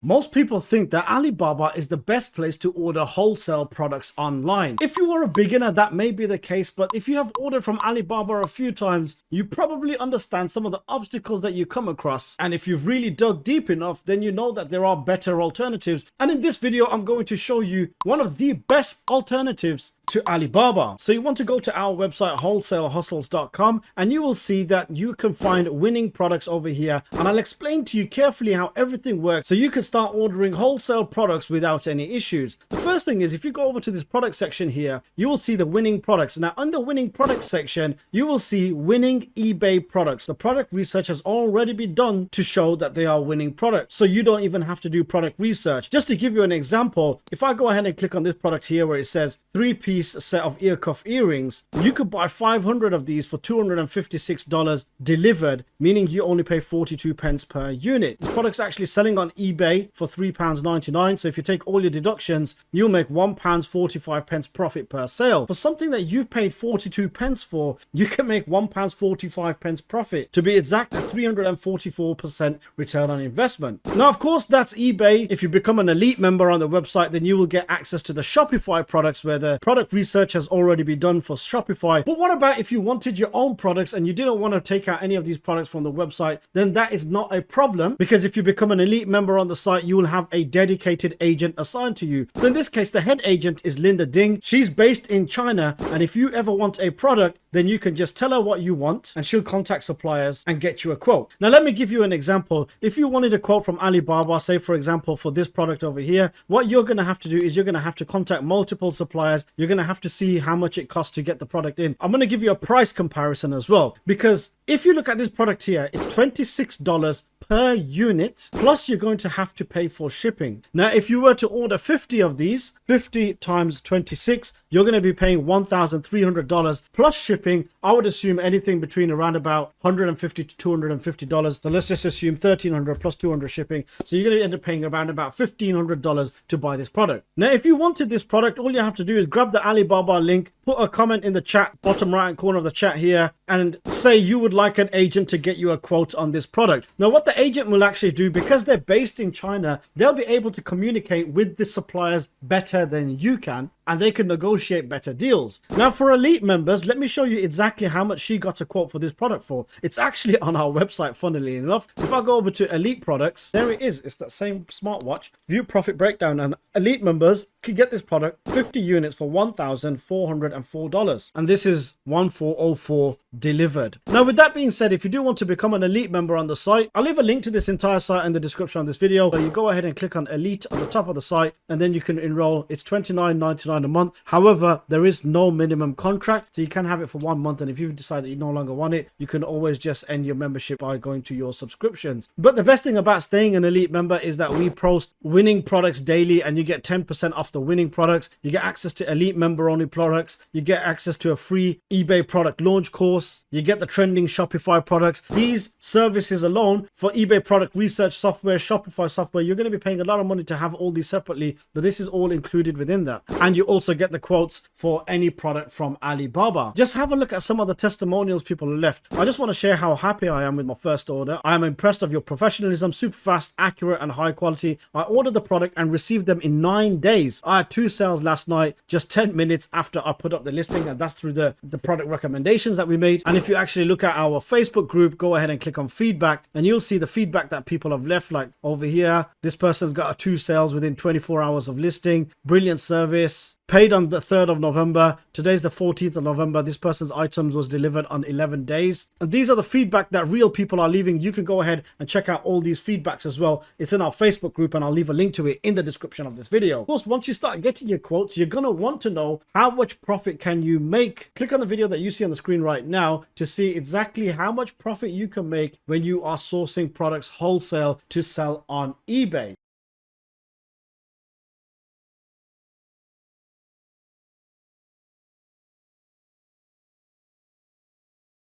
Most people think that Alibaba is the best place to order wholesale products online. If you are a beginner, that may be the case, but if you have ordered from Alibaba a few times, you probably understand some of the obstacles that you come across. And if you've really dug deep enough, then you know that there are better alternatives. And in this video, I'm going to show you one of the best alternatives to Alibaba. So you want to go to our website wholesalehustles.com and you will see that you can find winning products over here, and I'll explain to you carefully how everything works so you can start ordering wholesale products without any issues. The first thing is, if you go over to this product section here, you will see the winning products. Now under winning products section, you will see winning eBay products. The product research has already been done to show that they are winning products, so you don't even have to do product research. Just to give you an example, if I go ahead and click on this product here where it says 3-piece set of ear cuff earrings, you could buy 500 of these for $256 delivered, meaning you only pay 42 pence per unit. This product's actually selling on eBay for £3.99, so if you take all your deductions, you'll make £1.45 profit per sale. For something that you've paid 42 pence for, you can make £1.45 profit. To be exact, a 344% return on investment. Now of course that's eBay. If you become an elite member on the website, then you will get access to the Shopify products where the product research has already been done for Shopify. But what about if you wanted your own products and you didn't want to take out any of these products from the website? Then that is not a problem, because if you become an elite member on the site, you will have a dedicated agent assigned to you. So in this case, the head agent is Linda Ding. She's based in China, and if you ever want a product, then you can just tell her what you want and she'll contact suppliers and get you a quote. Now let me give you an example. If you wanted a quote from Alibaba, say for example for this product over here, what you're going to have to do is you're going to have to contact multiple suppliers. You're going to have to see how much it costs to get the product in. I'm going to give you a price comparison as well, because if you look at this product here, it's $26 per unit, plus you're going to have to pay for shipping. Now if you were to order 50 of these, 50 times 26, you're going to be paying $1,300 plus shipping. I would assume anything between around about $150 to $250. So let's just assume $1,300 plus $200 shipping. So you're going to end up paying around about $1,500 to buy this product. Now if you wanted this product, all you have to do is grab the Alibaba link, put a comment in the chat, bottom right hand corner of the chat here, and say you would like an agent to get you a quote on this product. Now what the agent will actually do, because they're based in China, they'll be able to communicate with the suppliers better than you can, and they can negotiate better deals. Now for elite members, let me show you exactly how much she got a quote for this product for. It's actually on our website, funnily enough. So if I go over to elite products, there it is. It's that same smartwatch. View profit breakdown, and elite members can get this product 50 units for $1,404, and this is 1404 delivered. Now with that being said, if you do want to become an elite member on the site, I'll leave a link to this entire site in the description of this video. So you go ahead and click on elite on the top of the site, and then you can enroll. It's $29.99 a month. However, there is no minimum contract, so you can have it for 1 month, and if you decide that you no longer want it, you can always just end your membership by going to your subscriptions. But the best thing about staying an elite member is that we post winning products daily, and you get 10% off the winning products. You get access to elite member only products. You get access to a free eBay product launch course. You get the trending Shopify products. These services alone, for eBay product research software, Shopify software, you're going to be paying a lot of money to have all these separately, but this is all included within that. And you also get the quotes for any product from Alibaba. Just have a look at some of the testimonials people have left. I just want to share how happy I am with my first order. I am impressed of your professionalism, super fast, accurate, and high quality. I ordered the product and received them in 9 days. I had 2 sales last night, just 10 minutes after I put up the listing, and that's through the product recommendations that we made. And if you actually look at our Facebook group, go ahead and click on feedback, and you'll see the feedback that people have left. Like over here, this person's got 2 sales within 24 hours of listing. Brilliant service. Paid on the 3rd of November. Today's the 14th of November. This person's items was delivered on 11 days. And these are the feedback that real people are leaving. You can go ahead and check out all these feedbacks as well. It's in our Facebook group, and I'll leave a link to it in the description of this video. Of course, once you start getting your quotes, you're going to want to know how much profit can you make. Click on the video that you see on the screen right now to see exactly how much profit you can make when you are sourcing products wholesale to sell on eBay.